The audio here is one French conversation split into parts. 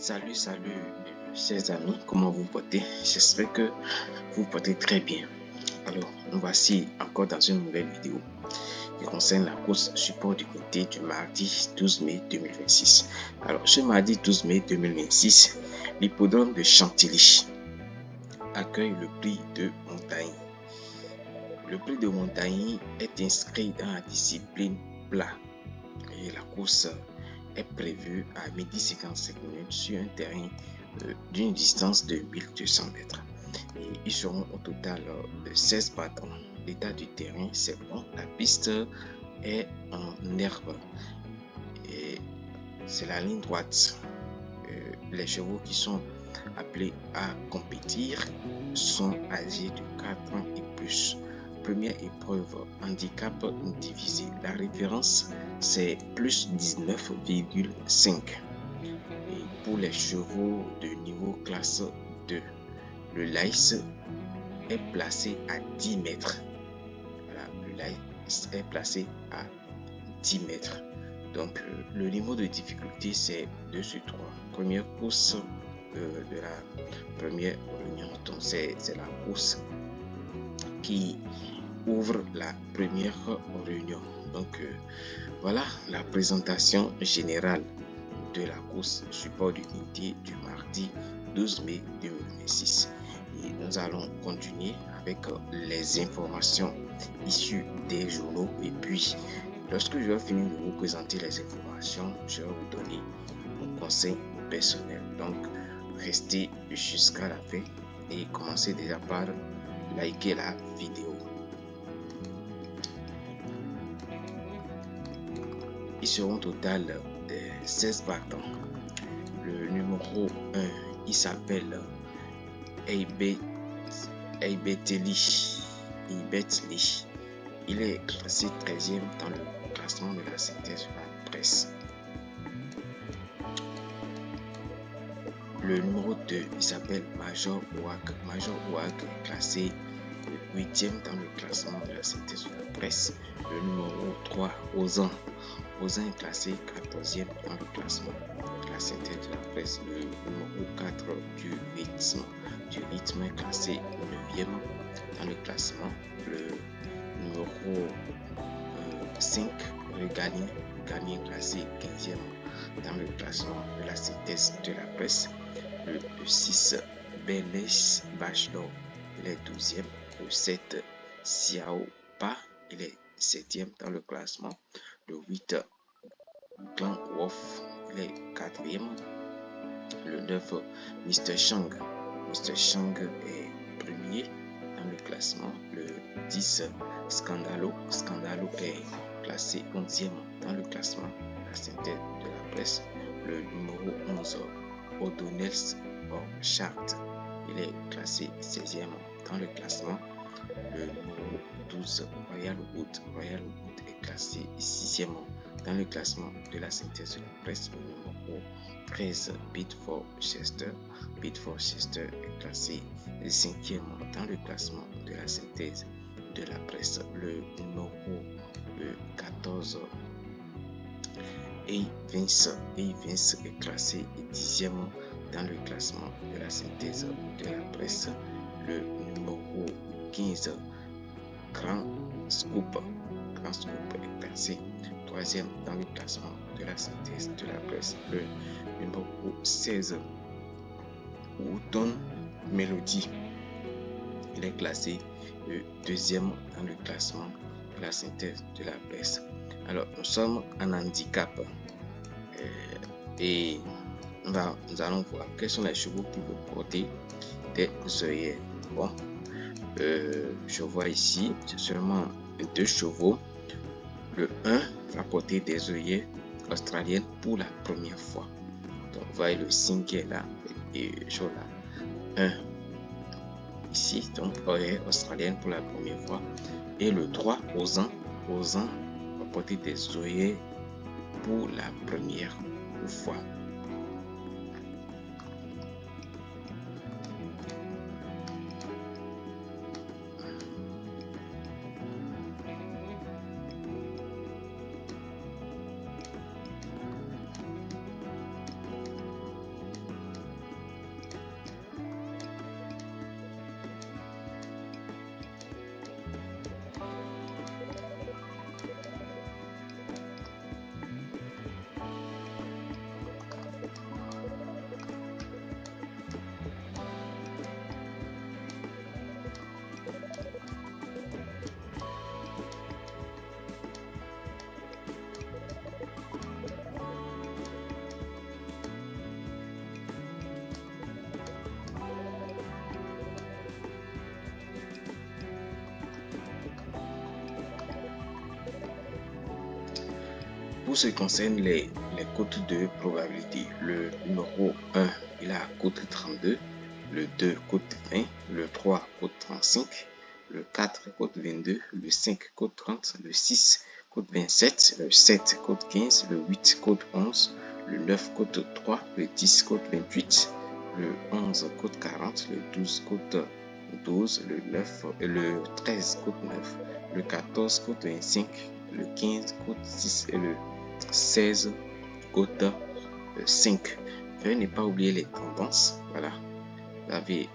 Salut, chers amis, comment vous portez? J'espère que vous portez très bien. Alors, nous voici encore dans une nouvelle vidéo qui concerne la course support d'unité du mardi 12 mai 2026. Alors, ce mardi 12 mai 2026, l'hippodrome de Chantilly accueille le prix de Montagny. Le prix de Montagny est inscrit dans la discipline plat et la course est prévue à 12h55 sur un terrain d'une distance de 1200 mètres. Et ils seront au total de 16 partants. L'état du terrain, c'est bon. La piste est en herbe et c'est la ligne droite. Les chevaux qui sont appelés à compétir sont âgés de 4 ans et plus. Première épreuve, handicap divisé. La référence, c'est plus 19,5. Et pour les chevaux de niveau classe 2, le laïs est placé à 10 mètres. Voilà, le laïs est placé à 10 mètres. Donc, le niveau de difficulté, c'est 2 sur 3. Première course de la première réunion. Donc, c'est la course qui ouvre la première réunion. Donc, voilà la présentation générale de la course support d'unité du mardi 12 mai 2026. Et nous allons continuer avec les informations issues des journaux. Et puis, lorsque je vais finir de vous présenter les informations, je vais vous donner mon conseil personnel. Donc, restez jusqu'à la fin et commencez déjà par liker la vidéo. Ils seront au total de 16 partants. Le numéro 1, il s'appelle Eibeteli. Il est classé 13e dans le classement de la synthèse de la presse. Le numéro 2, il s'appelle Major Ouag. Major Ouag est classé 8e dans le classement de la synthèse de la presse. Le numéro 3, Ozan. Ozan est classé 14e dans le classement de la synthèse de la presse. Le numéro 4, du rythme est classé 9e dans le classement. Le numéro 5, Gagné est classé 15e dans le classement de la synthèse de la presse. Le 6, Benes Bachelor, il est 12e. Le 7, Xiao Pa, il est 7e dans le classement. Le 8, Clan Wolf, il est 4e. Le 9, Mr. Shang. Mr. Shang est premier dans le classement. Le 10, Scandalo. Scandalo est classé 11e dans le classement de la synthèse de la presse. Le numéro 11, O'Donnell's Chart, il est classé 16e dans le classement. Le numéro 12, Royal Wood est classé 6e dans le classement de la synthèse de la presse. Le numéro 13, Bidford Chester est classé 5e dans le classement de la synthèse de la presse. Le numéro 14, Vince est classé 10e dans le classement de la synthèse de la presse. Le numéro 15, Grand Scoop est classé 3e dans le classement de la synthèse de la presse. Le numéro 16, Wooton Melody, il est classé 2e dans le classement de la synthèse de la presse. Alors, nous sommes en handicap et nous allons voir quels sont les chevaux qui vont porter des œillets. Bon, je vois ici seulement 2 chevaux. Le 1 va porter des œillets australiennes pour la première fois. Donc, vous voyez le signe qui est là et je là 1 ici, donc œillets australiennes pour la première fois. Et le 3, Ozan va porter des œillets pour la première fois. pour ce qui concerne les cotes de probabilité, le numéro 1, il a cote 32, le 2, cote 20, le 3, cote 35, le 4, cote 22, le 5, cote 30, le 6, cote 27, le 7, cote 15, le 8, cote 11, le 9, cote 3, le 10, cote 28, le 11, cote 40, le 12, cote 12, le 13, cote 9, le 14, cote 25, le 15, cote 6 et le 16, cote 5. Veuillez ne pas oublier les tendances. Voilà. Vous avez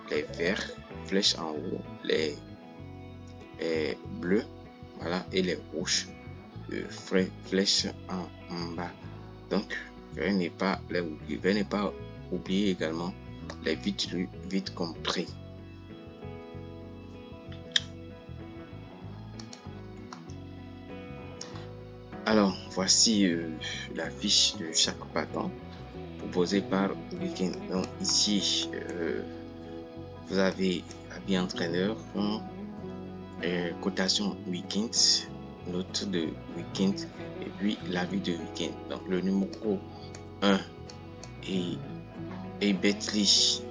les verts, flèches en haut, les bleus, voilà, et les rouges, flèches en bas. Donc, veuillez ne pas les oublier. Veuillez ne pas oublier également les vite compris. Alors, voici la fiche de chaque pattern proposé par Weekend. Donc, ici, vous avez avis entraîneur, cotation week-end, note de week-end et puis l'avis de week-end. Donc, le numéro 1 est Betly,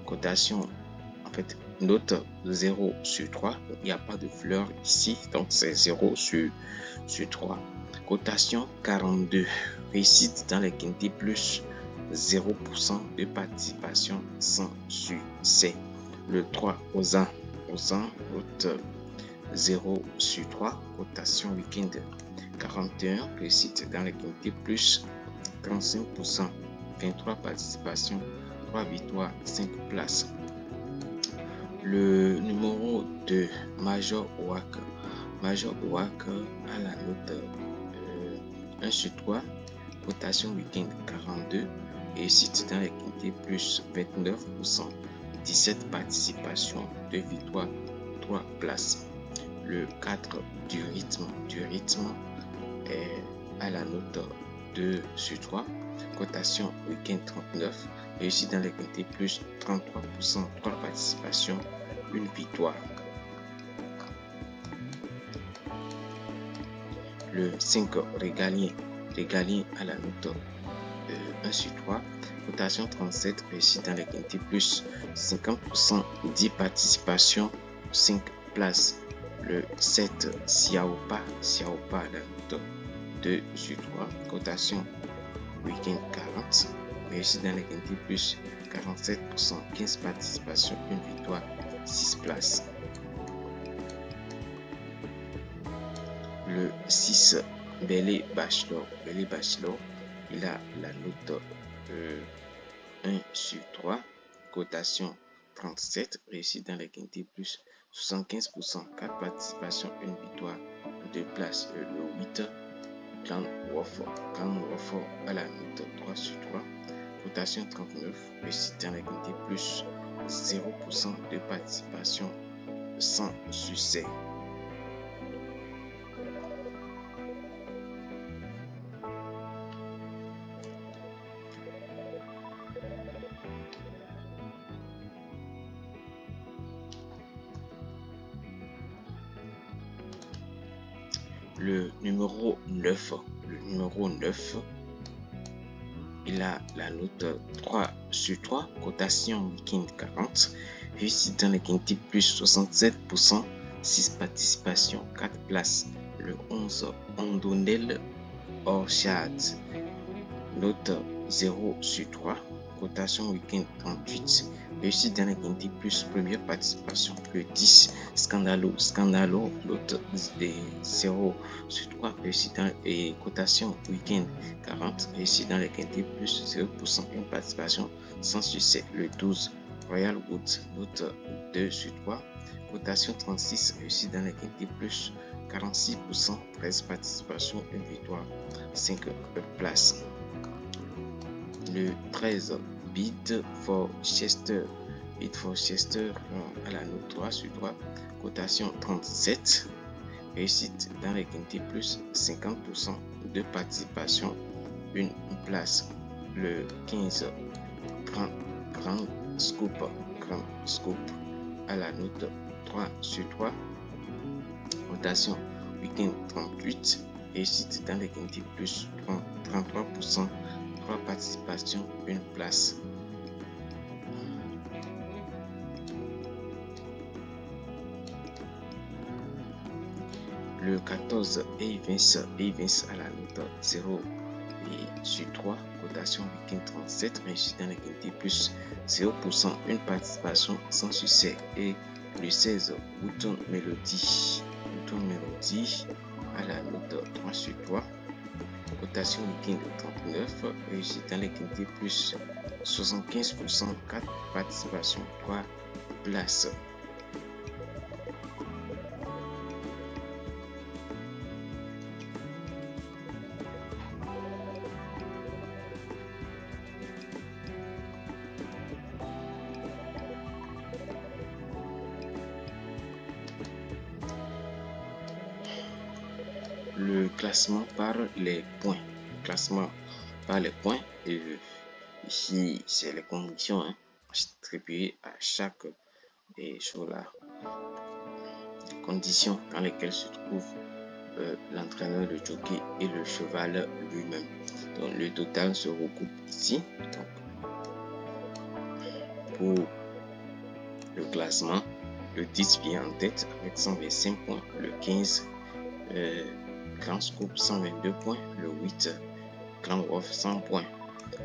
cotation, en fait, note 0 sur 3. Il n'y a pas de fleur ici, donc c'est 0 sur 3. Cotation 42, réussite dans les quintés plus 0% de participation sans succès. Le 3, aux ans, note 0 sur 3, cotation week-end 41, réussite dans les quintés plus 35%, 23 participations, 3 victoires, 5 places. Le numéro 2, Major Oak à la note 1 sur 3, cotation week-end 42, réussite dans les quintés plus 29%, 17 participations, 2 victoires, 3 places. Le 4, du rythme à la note 2 sur 3, cotation week-end 39, réussi dans les quintés plus 33%, 3 participations, 1 victoire. Le 5, régalien à la note 1 sur 3, cotation 37, réussi dans les quintés plus 50%, 10 participations, 5 places. Le 7, Xiaopa à la note 2 sur 3, cotation week-end 40, réussi dans les quintés plus 47%, 15 participations, 1 victoire, 6 places. Le 6, Belé Bachelor, il a la note 1 sur 3, cotation 37, réussi dans les quintés plus 75%, 4 participations, 1 victoire, 2 places. Le 8, Grand Waffle à la note 3 sur 3, cotation 39, réussite dans les quintés plus 0% de participation, sans succès. Le numéro 9, il a la note 3 sur 3, cotation week-end 40, réussite dans les quintés plus 67%, 6 participations, 4 places. Le 11, Ondonel Orchard, note 0 sur 3, cotation week-end 38, réussite dans les quintés plus première participation. Le 10, Scandalo, note 0 sur 3, réussite dans et cotation week-end 40, réussite dans les quintés plus 0%, une participation sans succès. Le 12, Royal Woods, note 2 sur 3, cotation 36, réussite dans les quintés plus 46%, 13 participations, 1 victoire, 5 places. Le 13, Bid for Chester à la note 3 sur 3, cotation 37, réussite dans les quintés plus 50%, de participation, 1 place. Le 15, Grand Scoop à la note 3 sur 3, cotation Week-end 38, réussite dans les quintés plus 33%, 3 participations, 1 place. Le 14, Evans à la note 0 et sur 3, cotation week-end 37, réussite dans les quintés plus 0%, 1 participation sans succès. Et le 16, Bouton Mélodie à la note 3 sur 3, cotation week-end 39, réussite dans les quintés plus 75%, 4 participations, 3 places. Le classement par les points. Et ici, c'est les conditions attribuées à chaque jour là. Les conditions dans lesquelles se trouve l'entraîneur, le jockey et le cheval lui-même. Donc le total se recoupe ici. Donc, pour le classement, le 10 vient en tête avec 125 points, le 15 Grand Scoop 122 points, le 8 Grand Wolf 100 points,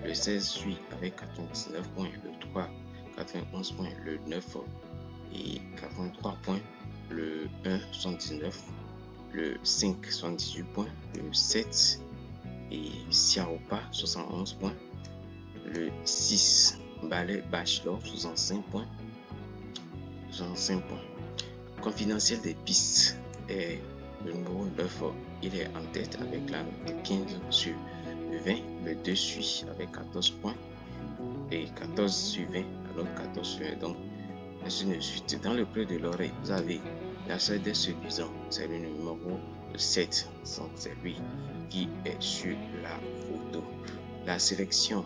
le 16 suit avec 99 points, le 3 91 points, le 9 et 83 points, le 1 79, le 5 78 points, le 7 et Siaopa 71 points, le 6 Ballet Bachelor 65 points. Confidentiel des pistes est le numéro 9, il est en tête avec la note 15 sur 20. Le 2 suit avec 14 points et 14 sur 20, la note 14 sur 20. Donc, ainsi de suite. Dans le près de l'oreille, vous avez la seule des séduisants, c'est le numéro 7. Donc, c'est lui qui est sur la photo. La sélection,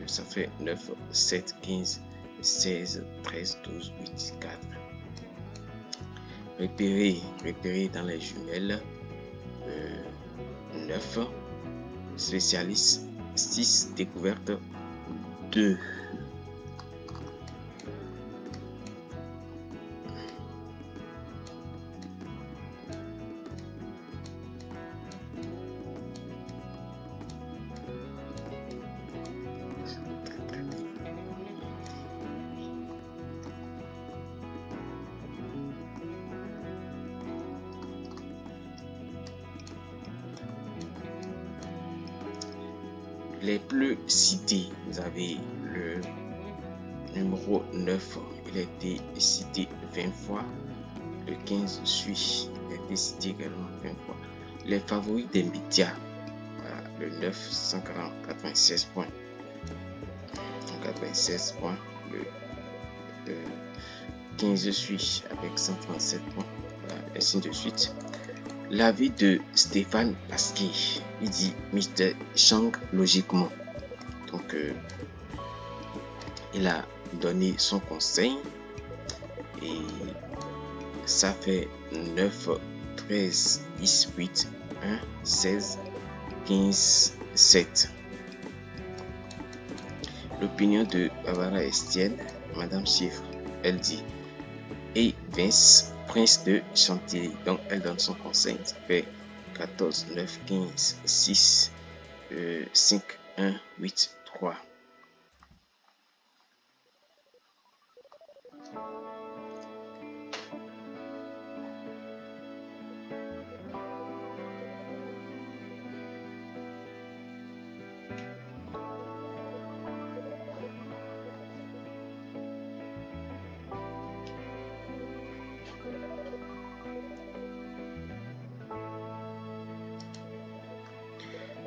ça fait 9, 7, 15, 16, 13, 12, 8, 4. Repérer dans les jumelles 9, spécialiste 6, découverte 2. Les plus cités, vous avez le numéro 9, il a été cité 20 fois. Le 15 suit, il a été cité également 20 fois. Les favoris d'Embitia, le 9, 196 points. 196 points. Le 15 suit avec 137 points. Ainsi de suite. L'avis de Stéphane Pasquier, il dit Mr. Chang logiquement. Donc, il a donné son conseil et ça fait 9, 13, 10, 8, 1, 16, 15, 7. L'opinion de Barbara Estienne, Madame Chiffre, elle dit et Vince Prince de Chantilly. Donc, elle donne son conseil. Ça fait 14, 9, 15, 6, 5, 1, 8, 3.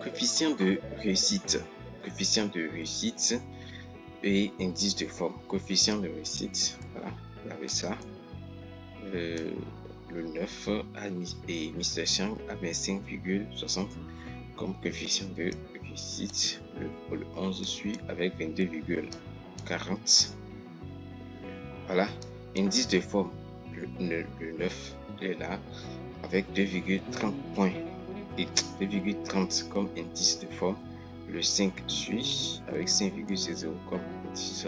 Coefficient de réussite. Coefficient de réussite et indice de forme. Coefficient de réussite. Voilà, vous avez ça. Le 9 et Mr. Chang a 25,60 comme coefficient de réussite. Le 11 suit avec 22,40. Voilà. Indice de forme. Le 9 est là. avec 2,30 points et 2,30 comme indice de forme. Le 5 suit avec 5,60 comme indice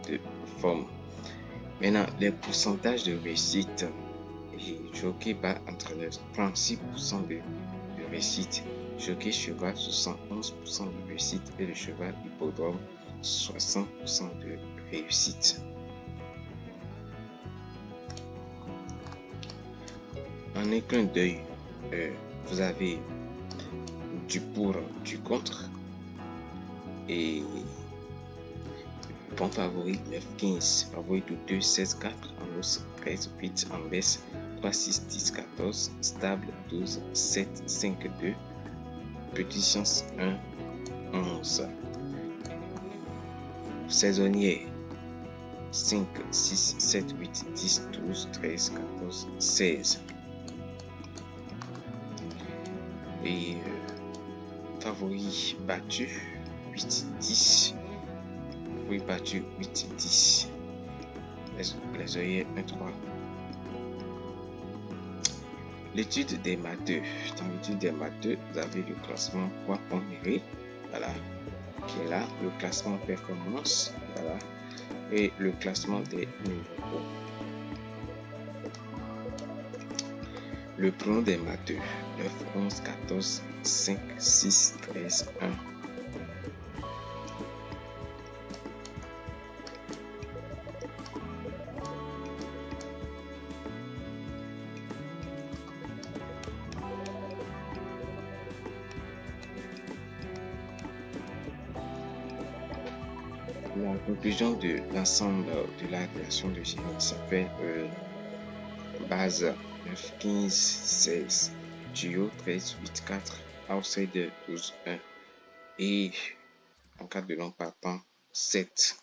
de forme. Maintenant, les pourcentages de réussite. Jockey bat entraîneur 36% de réussite. Jockey cheval 71% de réussite et le cheval hippodrome 60% de réussite. En un clin d'œil, vous avez du pour, du contre et bon favori 9, 15, favori de 2, 16, 4, en hausse 13, 8, en baisse 3, 6, 10, 14, stable 12, 7, 5, 2, petit chance 1, 11. Saisonnier 5, 6, 7, 8, 10, 12, 13, 14, 16. Et favori battu 8, 10. Favori battu 8, 10. Les œillets 1, 3. L'étude des matheux. Dans l'étude des matheux, vous avez le classement poids pondéré, voilà, qui est là, le classement performance, voilà, et le classement des numéros. Le pronom des matheux 9, 11, 14, 5, 6, 13, 1. La conclusion de l'ensemble de la création de génie s'appelle base 9, 15, 16, duo 13, 8, 4, outsider 12, 1 et en cas de long partant 7.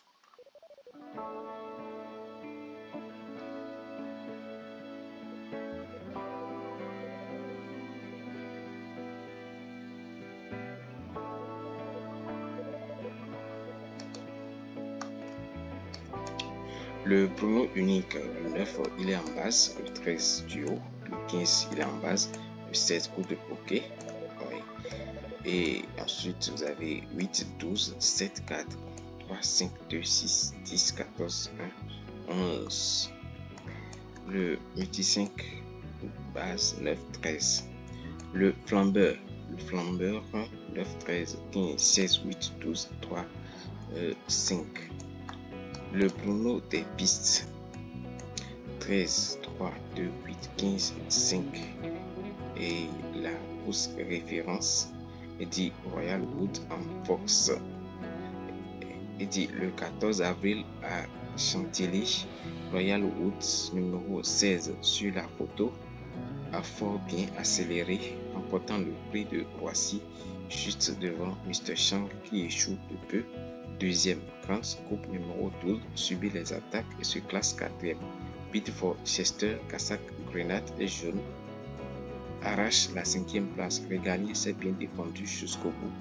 Le pronom unique, le 9, il est en base, le 13 duo, le 15, il est en base, le 16 coup de poker. Oui. Et ensuite, vous avez 8, 12, 7, 4, 3, 5, 2, 6, 10, 14, 1, 11. Le multi 5, base 9, 13. Le flambeur 9, 13, 15, 16, 8, 12, 3, 5. Le pronom des pistes 13, 3, 2, 8, 15, 5 et la course référence est dit Royal Wood en Fox est dit le 14 avril à Chantilly. Royal Wood numéro 16 sur la photo a fort bien accéléré, remportant le prix de Roissy juste devant Mr. Chang qui échoue de peu. Deuxième, Grant Coupe numéro 12 subit les attaques et se classe quatrième. Pitford, Chester, Cassac, Grenade et Jaune arrache la cinquième place. Regagné s'est bien défendu jusqu'au bout.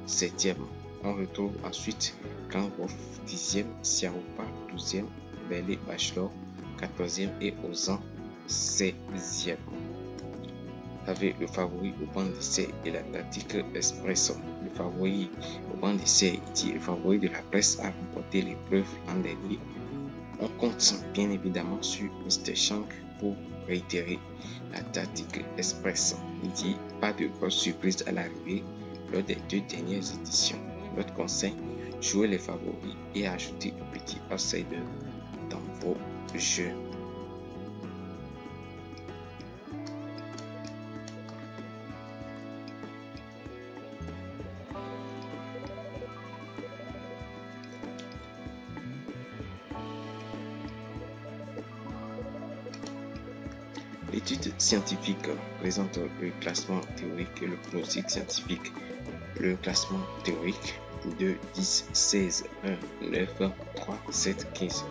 Septième, on retrouve ensuite Gangroff, 10e, Siaopa, 12e, Belle Bachelor, 14e et Ozan, 16e. Avec le favori au banc d'essai et la tactique Espresso. Le favori au banc d'essai dit le favori de la presse a remporté l'épreuve l'an dernier. On compte bien évidemment sur Mr. Shank pour réitérer la tactique Espresso. Il dit pas de grosse surprise à l'arrivée lors des 2 dernières éditions. Notre conseil, jouez les favoris et ajoutez un petit outsider dans vos jeux. L'étude scientifique présente le classement théorique et le pronostic scientifique. Le classement théorique 2, 10, 16, 1, 9, 3, 7, 15.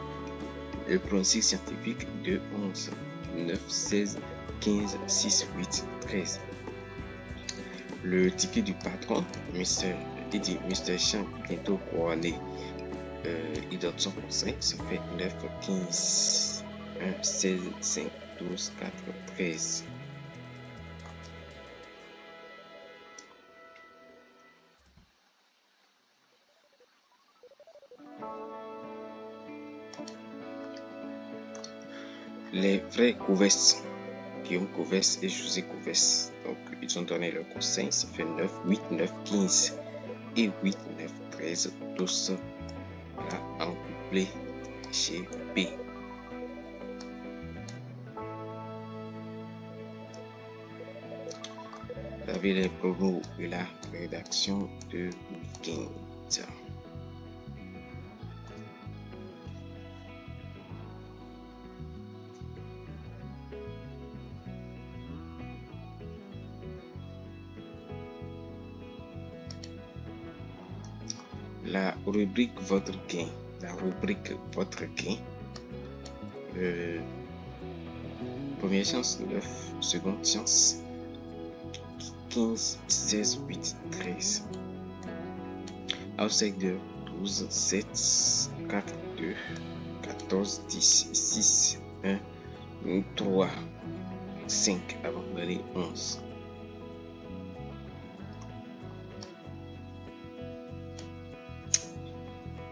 Le pronostic scientifique 2, 11, 9, 16, 15, 6, 8, 13. Le ticket du patron, Mr. Chang, bientôt couronné. Il donne son conseil, ça fait 9, 15, 1, 16, 5, 12, 4, 13. Les vrais Couvès, Guillaume Couvès et José Couvès, donc ils ont donné leur conseil, ça fait 9, 8, 9, 15 et 8, 9, 13, tous là, en couplet chez B. Vous avez les pronos de la rédaction de week-end. La rubrique votre gain. La rubrique votre gain. Première chance 9, seconde chance 15, 16, 8, 13. Outsider 12, 7, 4, 2, 14, 10, 6, 1, 3, 5 avant d'aller 11.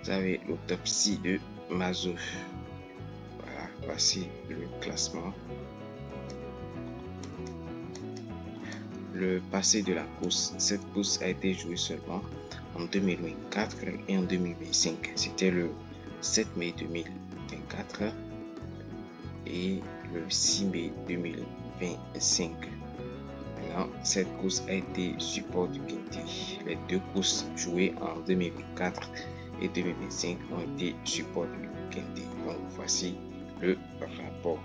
Vous avez l'autopsie de Mazou. Voilà, voici le classement. Le passé de la course. Cette course a été jouée seulement en 2024 et en 2025. C'était le 7 mai 2024 et le 6 mai 2025. Maintenant, cette course a été support du Quintet. Les deux courses jouées en 2024 et 2025 ont été support du Quintet. Donc, voici le rapport.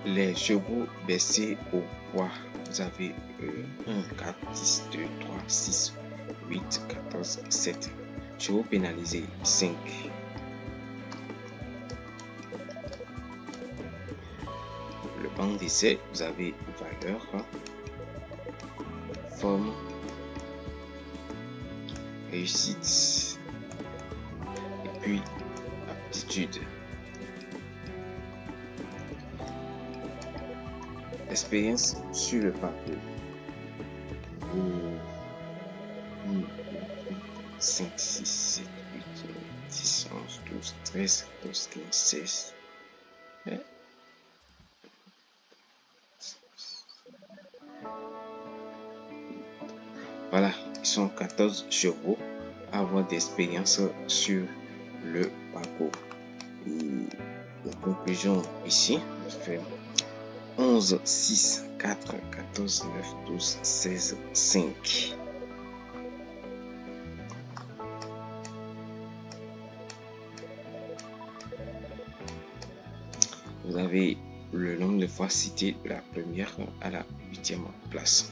Les chevaux baissés au poids. Vous avez 1, 4, 10, 2, 3, 6, 8, 14, 7. Chevaux pénalisés 5. Le banc d'essai, vous avez valeur, forme, réussite et puis aptitude. Expérience sur le papier. 5, 6, 7, 8, 9, 10, 11, 12, 13, 14, 15, 16. Voilà, ils sont 14 chevaux à avoir d'expérience sur le parcours. Et la conclusion ici, on fait 11, 6, 4, 14, 9, 12, 16, 5. Vous avez le nombre de fois cité de la première à la 8e place.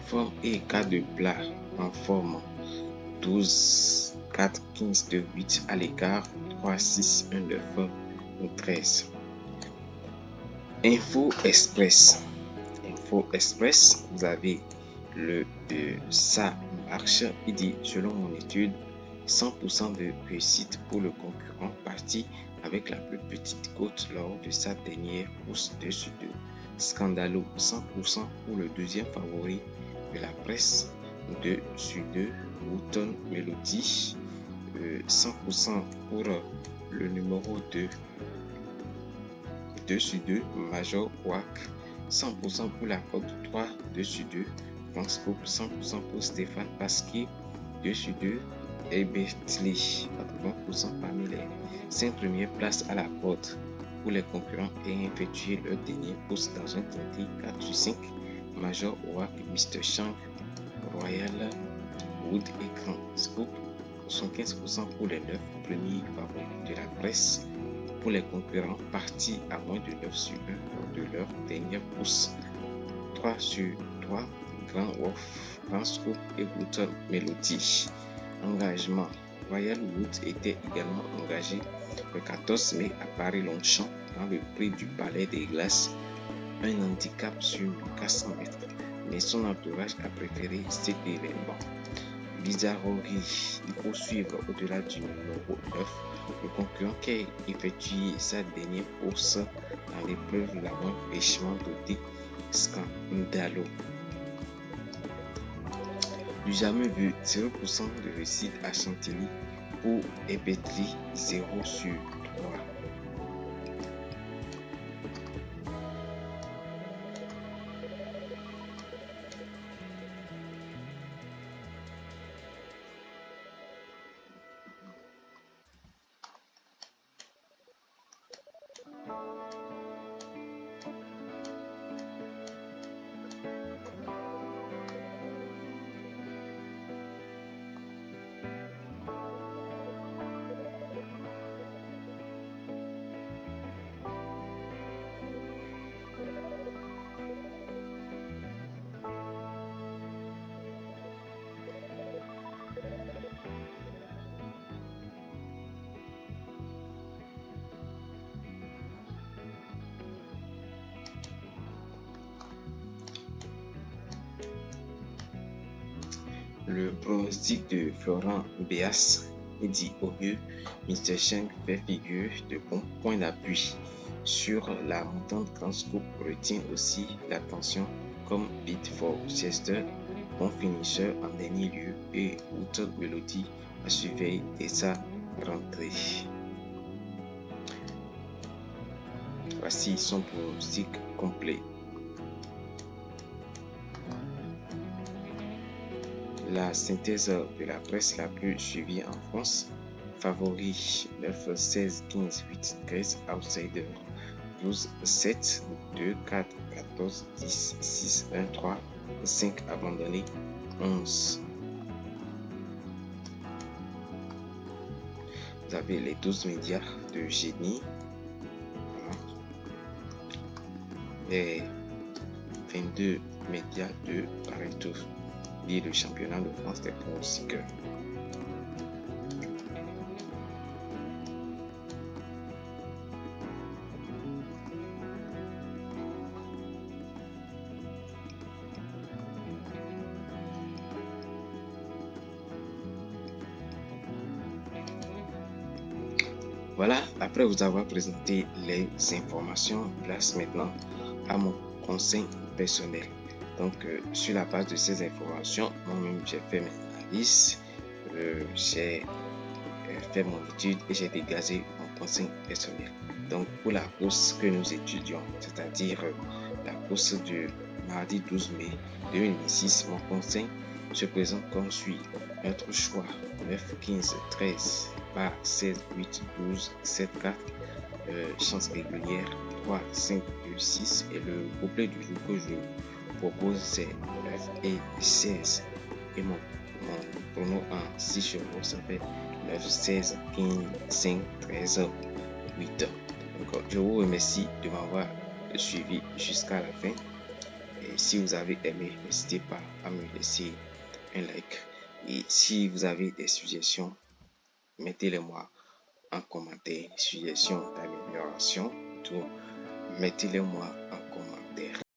Forme et cas de plat en forme 12, 4, 15, 2, 8 à l'écart, 3, 6, 1, 9, 13. Info Express. Info Express, vous avez le ça marche. Il dit, selon mon étude, 100% de réussite pour le concurrent parti avec la plus petite cote lors de sa dernière course 2/2. Scandalo, 100% pour le deuxième favori de la presse 2/2. Wooton Melody, 100% pour le numéro 2 2/2. Major Wack, 100% pour la cote 3 2/2. France Coupe, 100% pour Stéphane Pasquier 2/2. Et Bertley, 80% parmi les 5 premières places à la porte pour les concurrents ayant effectué leur dernière course dans un quintet 4/5. Major Wack, Mr. Chang, Royal, Wood et Grand Scoop, 75% pour les 9 premiers favoris de la presse pour les concurrents partis à moins de 9/1 lors de leur dernière course. 3/3, Grand Wolf, Grand Scoop et Wood Melody. Engagement. Royal Wood était également engagé le 14 mai à Paris-Longchamp dans le prix du Palais des Glaces, un handicap sur 400 mètres, mais son entourage a préféré cet événement. Bizarrerie, il faut suivre au-delà du numéro 9, le concurrent qui a effectué sa dernière course dans l'épreuve la moins fraîchement dotée, Scandalo. Du jamais vu, 0% de réussite à Chantilly pour Epetri, 0 sur 3. Le pronostic de Florent Béas dit au mieux, Mr. Cheng fait figure de bon point d'appui. Sur la montante Grand Scoop retient aussi l'attention comme Beat for Chester, bon finisseur en dernier lieu, et Wood Melody a surveillé dès sa rentrée. Voici son pronostic complet. La synthèse de la presse la plus suivie en France. Favori 9, 16, 15, 8, 13. Outsider 12, 7, 2, 4, 14, 10, 6, 1, 3, 5. Abandonné 11. Vous avez les 12 médias de génie. Les 22 médias de Pareto. Le championnat de France des pronostiqueurs. Voilà, après vous avoir présenté les informations, place maintenant à mon conseil personnel. Donc, sur la base de ces informations, moi-même, j'ai fait mes analyses, j'ai fait mon étude et j'ai dégagé mon conseil personnel. Donc, pour la course que nous étudions, c'est-à-dire la course du mardi 12 mai 2026, mon conseil se présente comme suit. Notre choix 9, 15, 13, bar 16, 8, 12, 7, 4, chance régulière 3, 5, 2, 6 et le couplet du jour que je propose c'est 9 et 16 et mon prono en 6 chevaux ça fait 9, 16, 15, 5, 13, 8. Donc, je vous remercie de m'avoir suivi jusqu'à la fin et si vous avez aimé, n'hésitez pas à me laisser un like et si vous avez des suggestions, mettez-les moi en commentaire, suggestions d'amélioration, tout, mettez-les moi en commentaire.